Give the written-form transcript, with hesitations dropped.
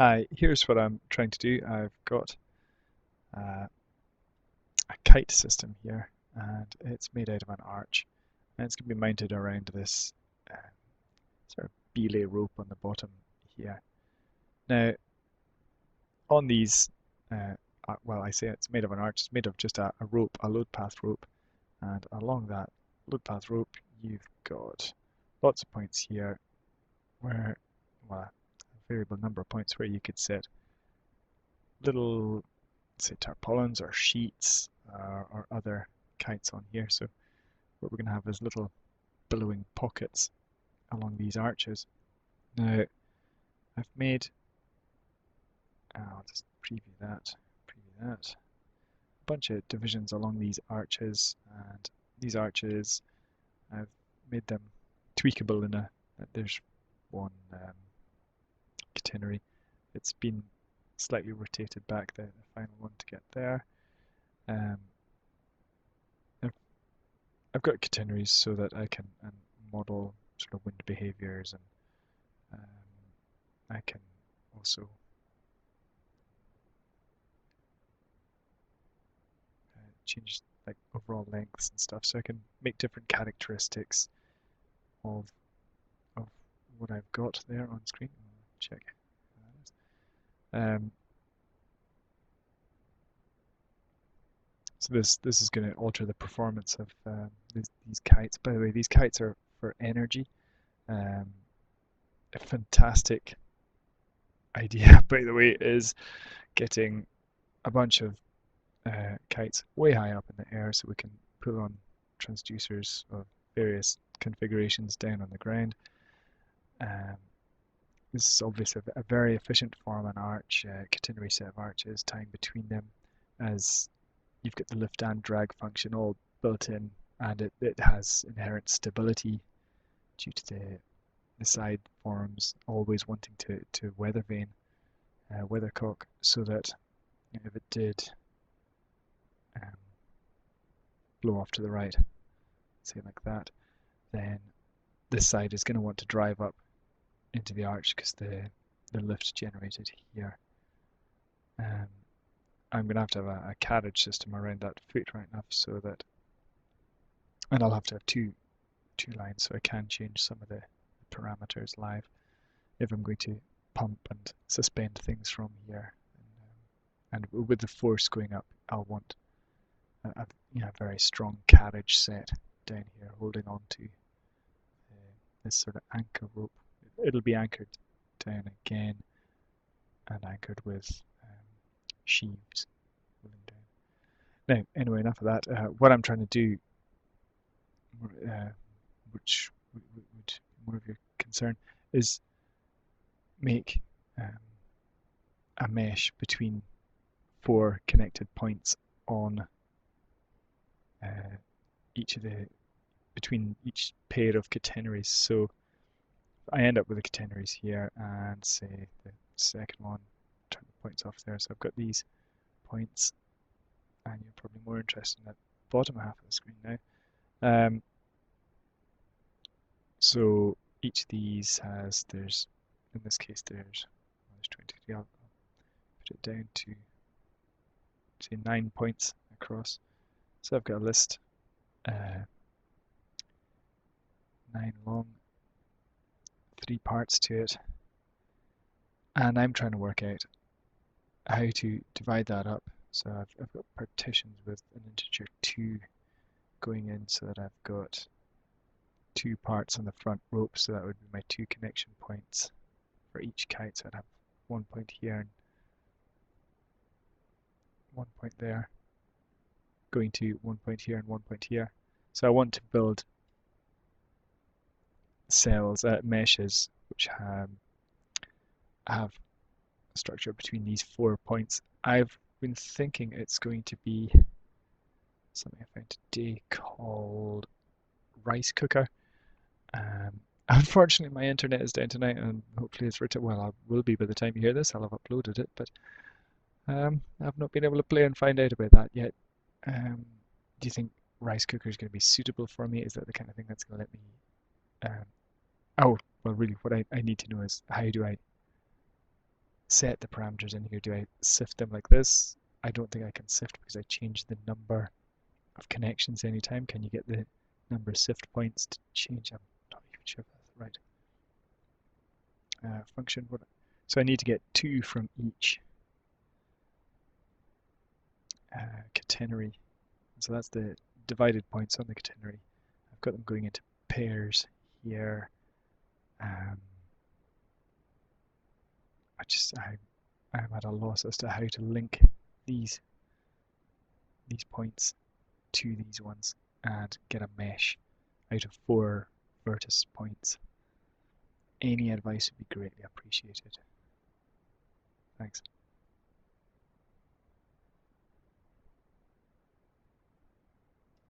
Hi, here's what I'm trying to do. I've got uh, a kite system here, and it's made out of an arch, and it's going to be mounted around this uh, sort of belay rope on the bottom here. Now, on these, well, I say it's made of an arch, it's made of just a rope, a load path rope, and along that load path rope, you've got lots of points here where, well, a variable number of points where you could set little, say, tarpaulins or sheets or other kites on here. So what we're going to have is little billowing pockets along these arches. Now I've made, I'll just preview that, a bunch of divisions along these arches, and these arches I've made them tweakable in there's one catenary. It's been slightly rotated back, the final one to get there. Um, I've got catenaries so that I can model sort of wind behaviors, and I can also change like overall lengths and stuff, so I can make different characteristics of of what I've got there on screen. Check. Um, so this is going to alter the performance of these kites. By the way, these kites are for energy. A fantastic idea, by the way, is getting a bunch of kites way high up in the air so we can put on transducers of various configurations down on the ground. This is obviously a very efficient form an arch, catenary set of arches, tying between them, as you've got the lift and drag function all built in, and it has inherent stability due to the side forms always wanting to weather vane, weathercock, so that if it did blow off to the right, say like that, then this side is going to want to drive up into the arch because the lift generated here. I'm going to have a carriage system around that foot right enough so that, and I'll have to have two lines so I can change some of the parameters live if I'm going to pump and suspend things from here. And with the force going up, I'll want a very strong carriage set down here holding on to this sort of anchor rope. It'll be anchored down again and anchored with sheaves holding down. Now, anyway, enough of that. What I'm trying to do, which would be more of your concern, is make a mesh between 4 connected points on between each pair of catenaries. So I end up with the catenaries here, and say the second one, turn the points off there. So I've got these points, and you're probably more interested in the bottom half of the screen now. So each of these has, in this case there's 23. I'll put it down to say 9 points across. So I've got a list, 9 long, 3 parts to it, and I'm trying to work out how to divide that up. So I've got partitions with an integer 2 going in, so that I've got 2 parts on the front rope, so that would be my 2 connection points for each kite. So I'd have 1 point here and 1 point there, going to 1 point here and 1 point here. So I want to build cells, meshes, which have a structure between these 4 points. I've been thinking it's going to be something I found today called rice cooker. Unfortunately, my internet is down tonight, and hopefully it's written. Well, I will be by the time you hear this. I'll have uploaded it, but I've not been able to play and find out about that yet. Do you think rice cooker is going to be suitable for me? Is that the kind of thing that's going to let me? Oh, well, really, what I need to know is how do I set the parameters in here. Do I sift them like this? I don't think I can sift because I changed the number of connections anytime. Can you get the number of sift points to change? I'm not even sure if that's right. Function. So I need to get 2 from each catenary. So that's the divided points on the catenary. I've got them going into pairs here. I'm at a loss as to how to link these points to these ones and get a mesh out of 4 vertex points. Any advice would be greatly appreciated. Thanks.